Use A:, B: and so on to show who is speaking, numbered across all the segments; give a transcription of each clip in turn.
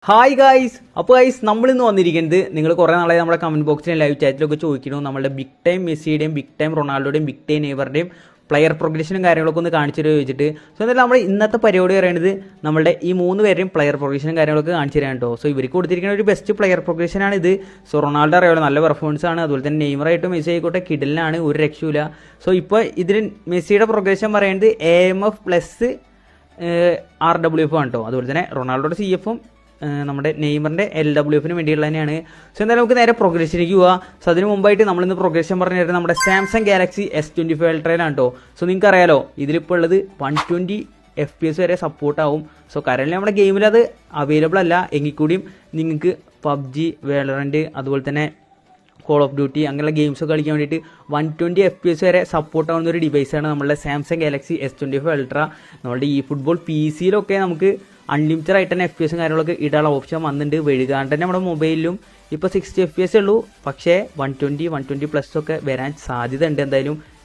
A: Hi guys. അപ്പോൾ guys നമ്മളിന്ന് വന്നിരിക്കുന്നത് നിങ്ങൾ കുറേ നാളായി നമ്മുടെ കമൻറ്റ് ബോക്സിലും ലൈവ് ചാറ്റിലൊക്കെ ചോദിക്കുന്നു നമ്മുടെ ബിഗ് ടൈം മെസ്സിയുടെയും ബിഗ് ടൈം റൊണാൾഡോയുടെയും ബിഗ് ടൈം നെയ്മറുടെയും പ്ലെയർ പ്രോഗ്രഷനും കാര്യങ്ങളൊക്കെ ഒന്ന് കാണിച്ചു ചോദിച്ചിട്ട്. സോ എന്തായാലും നമ്മൾ ഇന്നത്തെ പരിപാടി പറയുന്നത് നമ്മുടെ ഈ 3 പേരുടെയും പ്ലെയർ പ്രോഗ്രഷനും കാര്യങ്ങളൊക്കെ കാണിച്ചു തരാൻ കേട്ടോ. സോ ഇവർക്ക് കൊടുത്തിരിക്കുന്ന ഒരു ബെസ്റ്റ് പ്ലെയർ പ്രോഗ്രഷനാണ് ഇത്. സോ റൊണാൾഡോ അറിയാമല്ലോ, നല്ല പെർഫോമൻസ് ആണ്. അതുപോലെ തന്നെ നെയ്മറായിട്ടും മെസ്സി ആയിക്കോട്ടെ കിടലിനാണ്, ഒരു രക്ഷയില്ല. സോ ഇപ്പോൾ ഇതിൽ മെസ്സിയുടെ പ്രോഗ്രഷൻ പറയുന്നത് AMF പ്ലസ് RWF ആണ് കേട്ടോ. അതുപോലെ തന്നെ റൊണാൾഡോയുടെ CFും നമ്മുടെ നെയ്മറിൻ്റെ LWFിന് വേണ്ടിയുള്ള തന്നെയാണ്. സോ എന്തായാലും നമുക്ക് നേരെ പ്രോഗ്രഷനിലേക്ക് പോവുക. സോ അതിന് മുമ്പായിട്ട് നമ്മളിന്ന് പ്രോഗ്രഷൻ പറഞ്ഞു തരുന്നത് നമ്മുടെ സാംസങ് ഗാലക്സി S25 അൾട്രയിലാണ് കേട്ടോ. സോ നിങ്ങൾക്ക് അറിയാലോ, ഇതിലിപ്പോൾ ഉള്ളത് 120 FPS വരെ സപ്പോർട്ടാവും. സോ കറൻറ്റ്ലി നമ്മുടെ ഗെയിമിൽ അത് അവൈലബിൾ അല്ല എങ്കിൽ കൂടിയും നിങ്ങൾക്ക് PUBG, വാലോറന്റ്, അതുപോലെ തന്നെ കോൾ ഓഫ് ഡ്യൂട്ടി അങ്ങനെയുള്ള ഗെയിംസൊക്കെ കളിക്കാൻ വേണ്ടിയിട്ട് 120 FPS വരെ സപ്പോർട്ട് ആവുന്ന ഒരു ഡിവൈസാണ് നമ്മളുടെ സാംസങ് ഗാലക്സി S25 അൾട്ര. നമ്മളുടെ ഈ ഫുട്ബോൾ PC-യിലൊക്കെ നമുക്ക് അൺലിമിറ്റഡ് ആയിട്ട് തന്നെ FPS കാര്യങ്ങളൊക്കെ ഇടാനുള്ള ഓപ്ഷൻ വന്നിട്ടുണ്ട്. വഴുകാണ്ട് തന്നെ നമ്മുടെ മൊബൈലിലും ഇപ്പോൾ 60 FPS ഉള്ളൂ, പക്ഷേ 120 പ്ലസ് ഒക്കെ വരാൻ സാധ്യത ഉണ്ട്.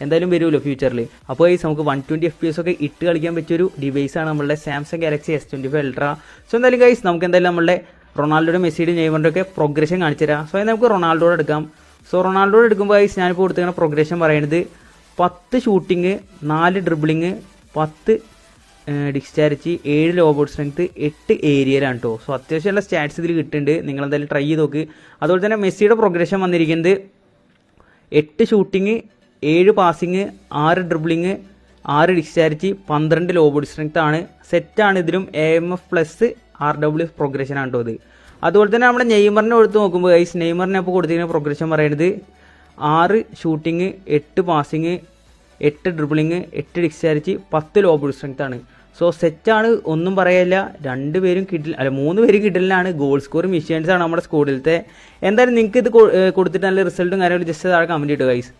A: എന്തായാലും വരുമല്ലോ ഫ്യൂച്ചറിൽ. അപ്പോൾ ഗൈസ് നമുക്ക് 120 FPS ഒക്കെ ഇട്ട് കളിക്കാൻ പറ്റിയൊരു ഡിവൈസാണ് നമ്മളുടെ Samsung Galaxy S25 ultra. So എന്തായാലും ഗൈസ് നമുക്ക് എന്തായാലും നമ്മളുടെ റൊണാൾഡോയുടെ മെസ്സിയുടെ നെയ്മറിൻ്റെ ഒക്കെ പ്രോഗ്രഷൻ കാണിച്ചു തരാം. സോ നമുക്ക് റൊണാൾഡോയുടെ എടുക്കാം. സോ റൊണാൾഡോയുടെ എടുക്കുമ്പോൾ ഗൈസ് ഞാനിപ്പോൾ കൊടുത്തിരിക്കുന്ന പ്രോഗ്രഷൻ പറയുന്നത് 10 shooting, 4 dribbling, 10 discharge, 7 low ball strength, 8 ഏരിയയിലാണ് കേട്ടോ. സോ അത്യാവശ്യമുള്ള സ്റ്റാറ്റ്സ് ഇതിൽ കിട്ടുന്നുണ്ട്, നിങ്ങളെന്തായാലും ട്രൈ ചെയ്ത് നോക്ക്. അതുപോലെ തന്നെ മെസ്സിയുടെ പ്രോഗ്രഷൻ വന്നിരിക്കുന്നത് 8 shooting, 7 passing, 6 dribbling, 6 discharge, 12 low ball strength ആണ്. സെറ്റാണ്. ഇതിലും AMF പ്ലസ് RWF പ്രോഗ്രഷനാണ് കേട്ടോ ഇത്. അതുപോലെ തന്നെ നമ്മുടെ നെയ്മറിനെ എടുത്ത് നോക്കുമ്പോൾ ഗൈസ് നെയ്മറിനെ ഇപ്പോൾ കൊടുത്തിരിക്കുന്ന പ്രോഗ്രഷൻ പറയുന്നത് 6 shooting, 8 passing, 8 dribbling, 8 discharge, 10 low ball strength ആണ്. സോ സെറ്റാണ്, ഒന്നും പറയാനില്ല. 3 പേരും കിടലിനാണ്. ഗോൾ സ്കോർ മിഷ്യൻസ് ആണ് നമ്മുടെ സ്കോഡിലത്തെ. എന്തായാലും നിങ്ങൾക്ക് ഇത് കൊടുത്തിട്ട് നല്ല റിസൾട്ടും കാര്യങ്ങളും ജസ്റ്റ് താഴെ കമൻറ്റ് ചെയ്തു ഗൈസ്.